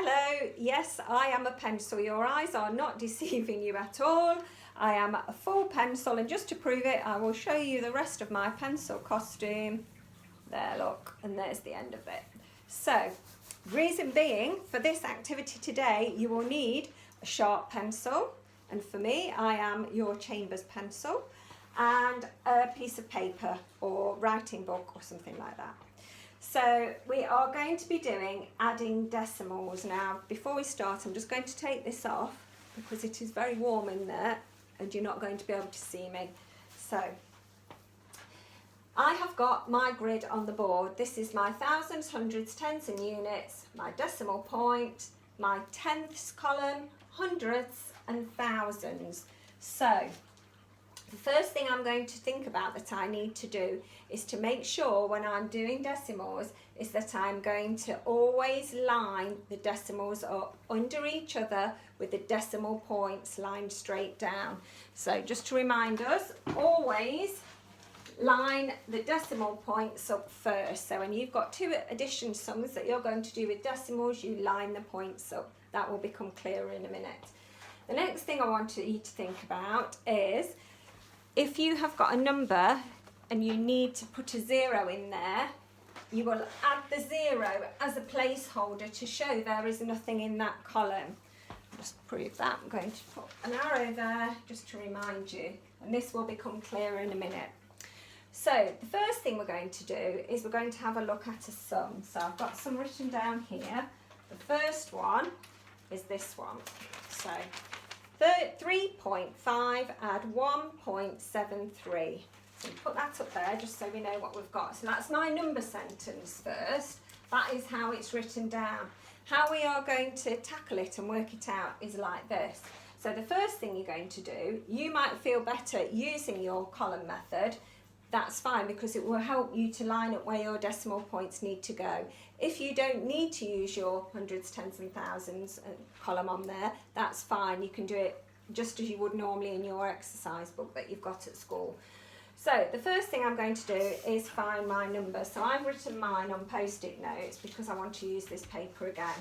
Hello, yes, I am a pencil. Your eyes are not deceiving you at all. I am a full pencil, and just to prove it, I will show you the rest of my pencil costume. There, look, and there's the end of it. So, reason being, for this activity today, you will need a sharp pencil, and for me, I am your Chambers pencil, and a piece of paper or writing book or something like that. So we are going to be doing adding decimals. Now, before we start, I'm just going to take this off because it is very warm in there and you're not going to be able to see me. So I have got my grid on the board. This is my thousands, hundreds, tens and units, my decimal point, my tenths column, hundredths and thousands. So the first thing I'm going to think about that I need to do is to make sure when I'm doing decimals is that I'm going to always line the decimals up under each other with the decimal points lined straight down. So just to remind us, always line the decimal points up first. So when you've got two addition sums that you're going to do with decimals, you line the points up. That will become clearer in a minute. The next thing I want you to think about is if you have got a number and you need to put a 0 in there, you will add the 0 as a placeholder to show there is nothing in that column. Just to prove that, I'm going to put an arrow there just to remind you, and this will become clearer in a minute. So the first thing we're going to do is we're going to have a look at a sum. So I've got some written down here. The first one is this one. So 3.5 add 1.73. So put that up there just so we know what we've got. So that's my number sentence first. That is how it's written down. How we are going to tackle it and work it out is like this. So the first thing you're going to do, you might feel better using your column method. That's fine because it will help you to line up where your decimal points need to go. If you don't need to use your hundreds, tens and thousands column on there, that's fine. You can do it just as you would normally in your exercise book that you've got at school. So the first thing I'm going to do is find my number. So I've written mine on post-it notes because I want to use this paper again.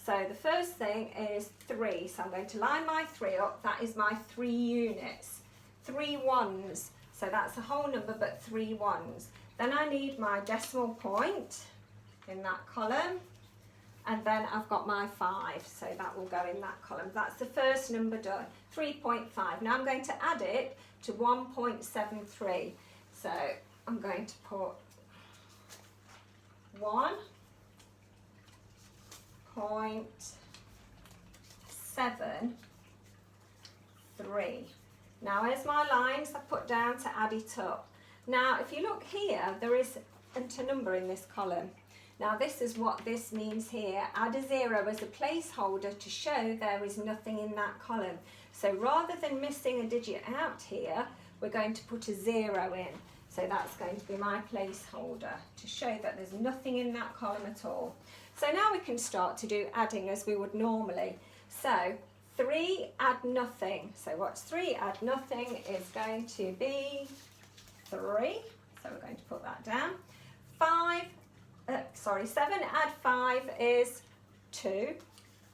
So the first thing is 3. So I'm going to line my 3 up. That is my 3 units. 3 ones. So that's a whole number, but 3 ones. Then I need my decimal point in that column. And then I've got my 5, so that will go in that column. That's the first number done, 3.5. Now I'm going to add it to 1.73. So I'm going to put 1.73. Now here's my lines I put down to add it up. Now if you look here, there isn't a number in this column. Now this is what this means here. Add a 0 as a placeholder to show there is nothing in that column. So rather than missing a digit out here, we're going to put a 0 in. So that's going to be my placeholder to show that there's nothing in that column at all. So now we can start to do adding as we would normally. So 3 add nothing. So what's 3 add nothing is going to be 3. So we're going to put that down. 7 add 5 is 2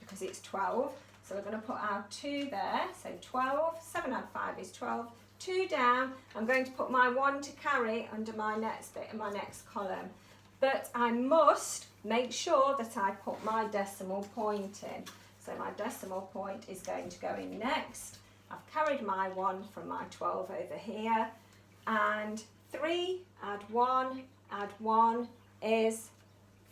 because it's 12. So we're going to put our 2 there. So 12. 7 add 5 is 12. 2 down. I'm going to put my 1 to carry under my next bit in my next column. But I must make sure that I put my decimal point in. So my decimal point is going to go in next. I've carried my 1 from my 12 over here. And 3 add 1 is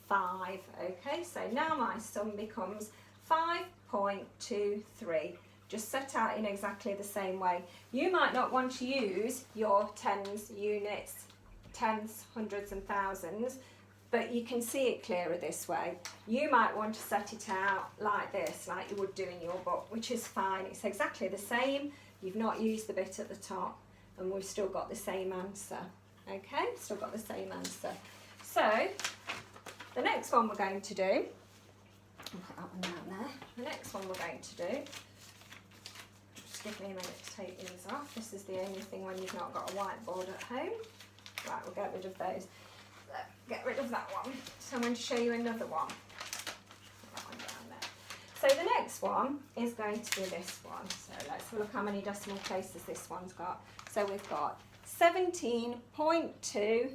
5. Okay, so now my sum becomes 5.23. Just set out in exactly the same way. You might not want to use your tens, units, tenths, hundreds and thousands, but you can see it clearer this way. You might want to set it out like this, like you would do in your book, which is fine. It's exactly the same. You've not used the bit at the top, and we've still got the same answer. Okay, still got the same answer. So the next one we're going to do, I'll put that one down there. The next one we're going to do, just give me a minute to take these off. This is the only thing when you've not got a whiteboard at home. Right, we'll get rid of those. Get rid of that one. So I'm going to show you another one. Put that one down there. next one is going to be this one. So let's have a look how many decimal places this one's got. So we've got 17.2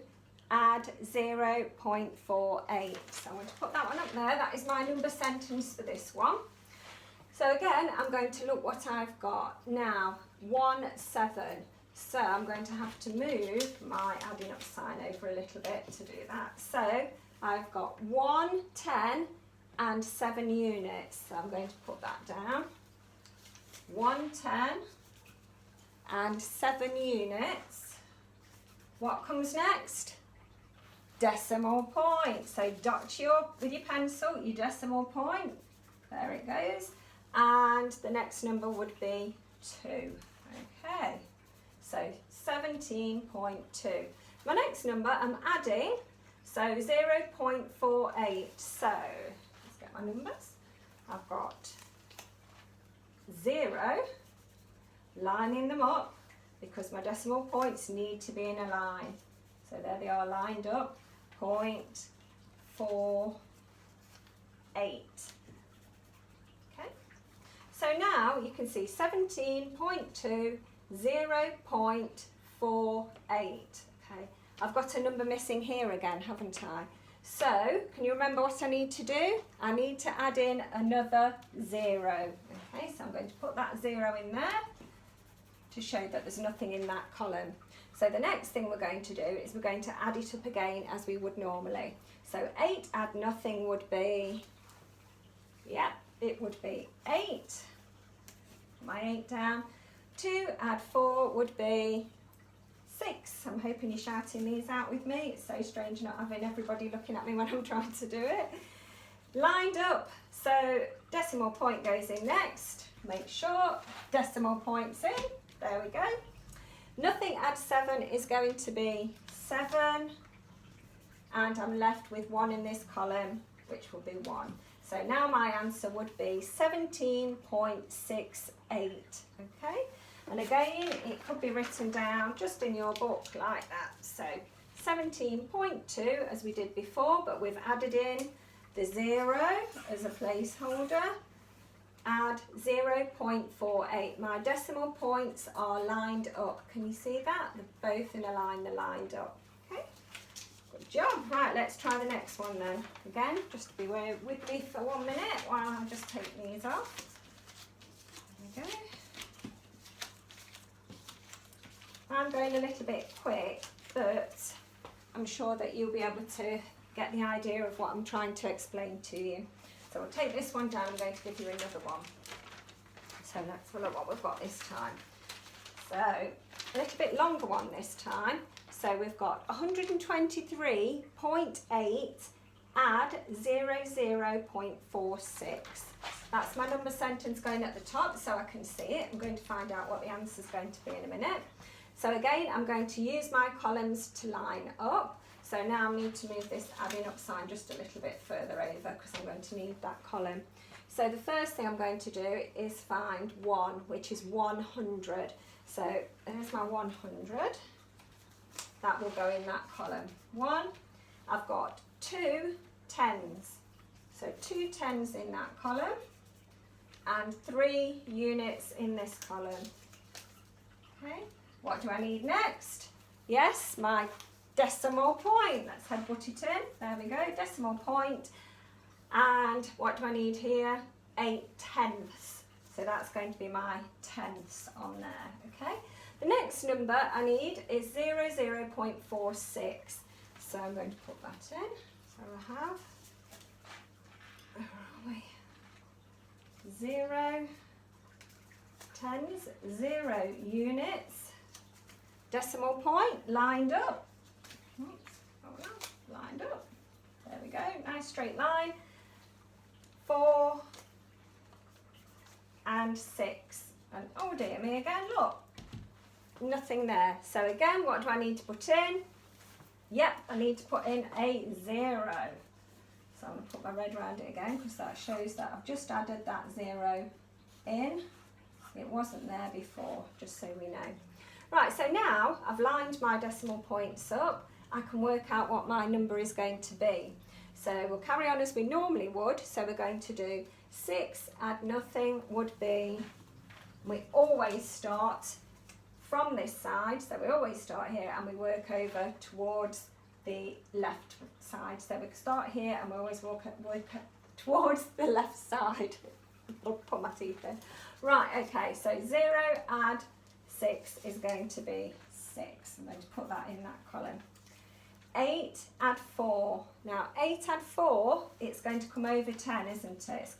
add 0.48. So I'm going to put that one up there. That is my number sentence for this one. So again, I'm going to look what I've got. Now, 1, 7. So I'm going to have to move my adding up sign over a little bit to do that. So I've got 1, 10 and 7 units. So I'm going to put that down. 1, 10 and 7 units. What comes next? Decimal point. So dot with your pencil your decimal point. There it goes. And the next number would be 2. Okay, so 17.2. My next number I'm adding, so 0.48. So let's get my numbers. I've got 0, lining them up because my decimal points need to be in a line. So there they are lined up, 0.48. So now you can see 17.2, 0.48. Okay, I've got a number missing here again, haven't I? So, can you remember what I need to do? I need to add in another 0. Okay, so I'm going to put that 0 in there to show that there's nothing in that column. So the next thing we're going to do is we're going to add it up again as we would normally. So 8 add nothing would be, yeah, it would be 8. Put my 8 down. 2 add 4 would be 6. I'm hoping you're shouting these out with me. It's so strange not having everybody looking at me when I'm trying to do it. Lined up. So decimal point goes in next. Make sure decimal point's in. There we go. Nothing add 7 is going to be 7. And I'm left with 1 in this column, which will be 1. So now my answer would be 17.68. Okay. And again, it could be written down just in your book like that. So 17.2 as we did before, but we've added in the 0 as a placeholder. Add 0.48. My decimal points are lined up. Can you see that? They're both in a line, they're lined up. Okay, good job. Right, let's try the next one then. Again, just be with me for 1 minute while I just take these off. There we go. I'm going a little bit quick, but I'm sure that you'll be able to get the idea of what I'm trying to explain to you. So we'll take this one down. I'm going to give you another one. So let's look at what we've got this time. So a little bit longer one this time. So we've got 123.8 add 00.46. That's my number sentence going at the top so I can see it. I'm going to find out what the answer is going to be in a minute. So again, I'm going to use my columns to line up. So now I need to move this adding up sign just a little bit further over because I'm going to need that column. So the first thing I'm going to do is find 1, which is 100. So there's my 100. That will go in that column. 1, I've got 2 tens. So 2 tens in that column and 3 units in this column. Okay. What do I need next? Yes, my decimal point. Let's headbutt it in. There we go, decimal point. And what do I need here? 8 tenths. So that's going to be my tenths on there, okay? The next number I need is 00.46. So I'm going to put that in. So I have, where are we? 0 tens, 0 units. Decimal point lined up. Oops, hold on, lined up. There we go, nice straight line. 4 and 6. And oh dear me again, look, nothing there. So again, what do I need to put in? Yep, I need to put in a 0. So I'm going to put my red around it again because that shows that I've just added that 0 in. It wasn't there before, just so we know. Right, so now I've lined my decimal points up, I can work out what my number is going to be. So we'll carry on as we normally would. So we're going to do 6 add nothing would be, we always start from this side, so we always start here and we work over towards the left side. So we start here and we always work towards the left side. I'll put my teeth in. Right, okay, so 0 add 6 is going to be 6. I'm going to put that in that column. 8 add 4. Now 8 add 4, it's going to come over 10, isn't it?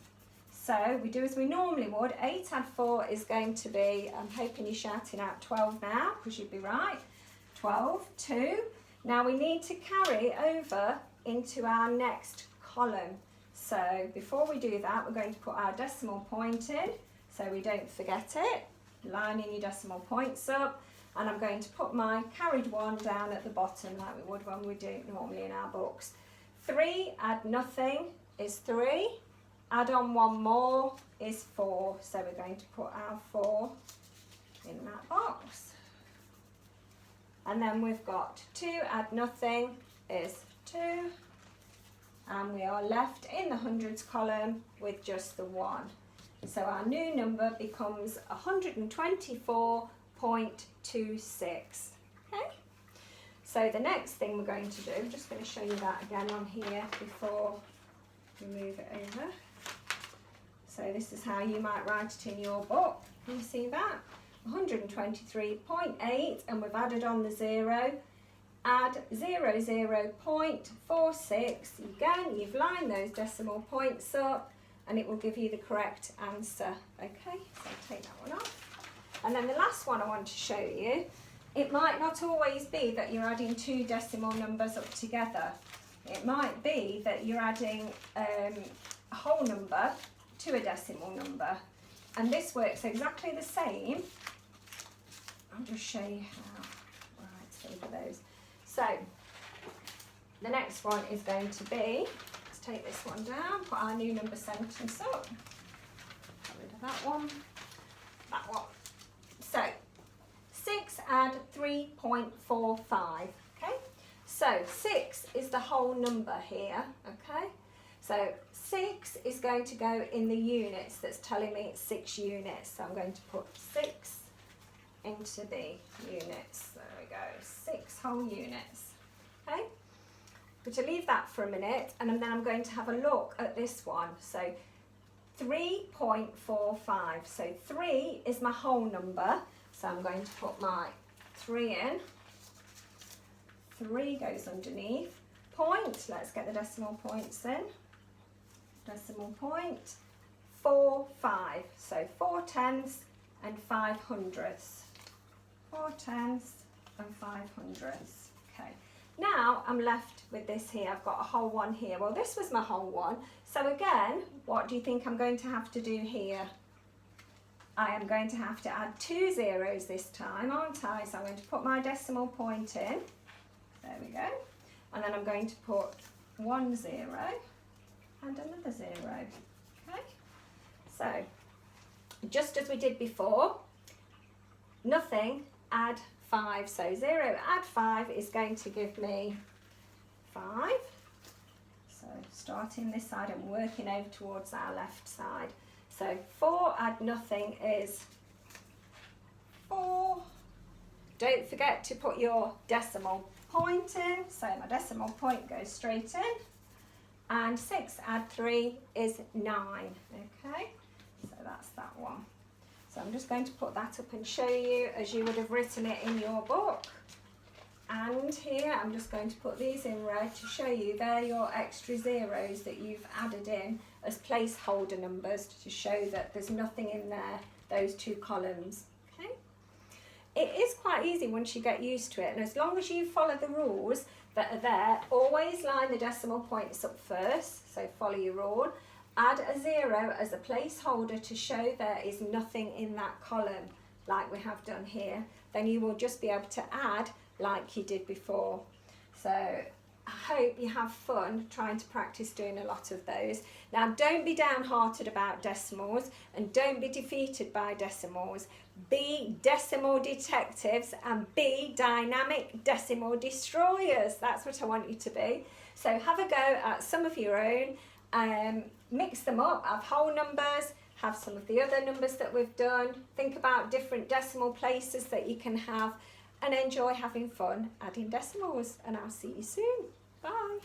So we do as we normally would. 8 add 4 is going to be, I'm hoping you're shouting out 12 now, because you'd be right. 12, 2. Now we need to carry over into our next column. So before we do that, we're going to put our decimal point in, so we don't forget it. Lining your decimal points up. And I'm going to put my carried 1 down at the bottom like we would when we do it normally in our books. 3 add nothing is 3. Add on 1 more is 4. So we're going to put our 4 in that box. And then we've got 2 add nothing is 2. And we are left in the hundreds column with just the 1. So our new number becomes 124.26. Okay, so the next thing we're going to do, I'm just going to show you that again on here before we move it over. So this is how you might write it in your book. Can you see that? 123.8, and we've added on the 0. Add 00.46. Again, you've lined those decimal points up and it will give you the correct answer. Okay, so I'll take that one off. And then the last one I want to show you, it might not always be that you're adding 2 decimal numbers up together. It might be that you're adding a whole number to a decimal number. And this works exactly the same. I'll just show you how. Right, so for those. So the next one is going to be, let's take this one down, put our new number sentence up. Get rid of that one. That one. So 6 add 3.45. Okay, so 6 is the whole number here. Okay, so 6 is going to go in the units. That's telling me it's 6 units. So I'm going to put 6 into the units. There we go, 6 whole units. Okay, but to leave that for a minute, and then I'm going to have a look at this one. So 3.45. So 3 is my whole number. So I'm going to put my 3 in. 3 goes underneath. Point, let's get the decimal points in. Decimal point. 4, 5. So 4 tenths and 5 hundredths. 4 tenths and 5 hundredths. Okay. Now I'm left with this here. I've got a whole one here. Well, this was my whole one. So again, what do you think I'm going to have to do here? I am going to have to add 2 zeros this time, aren't I? So I'm going to put my decimal point in. There we go. And then I'm going to put 1 0 and another 0. Okay. So just as we did before, nothing, add 5. So 0 add 5 is going to give me 5. So starting this side and working over towards our left side. So 4 add nothing is 4. Don't forget to put your decimal point in. So my decimal point goes straight in. And 6 add 3 is 9. Okay, so that's that one. So I'm just going to put that up and show you as you would have written it in your book. And here I'm just going to put these in red to show you they're your extra zeros that you've added in as placeholder numbers to show that there's nothing in there, those 2 columns. Okay. It is quite easy once you get used to it, and as long as you follow the rules that are there, always line the decimal points up first, so follow your rule. Add a 0 as a placeholder to show there is nothing in that column like we have done here. Then you will just be able to add like you did before. So I hope you have fun trying to practice doing a lot of those. Now don't be downhearted about decimals and don't be defeated by decimals. Be decimal detectives and be dynamic decimal destroyers. That's what I want you to be. So have a go at some of your own, mix them up, have whole numbers, have some of the other numbers that we've done, think about different decimal places that you can have, and enjoy having fun adding decimals. And I'll see you soon. Bye.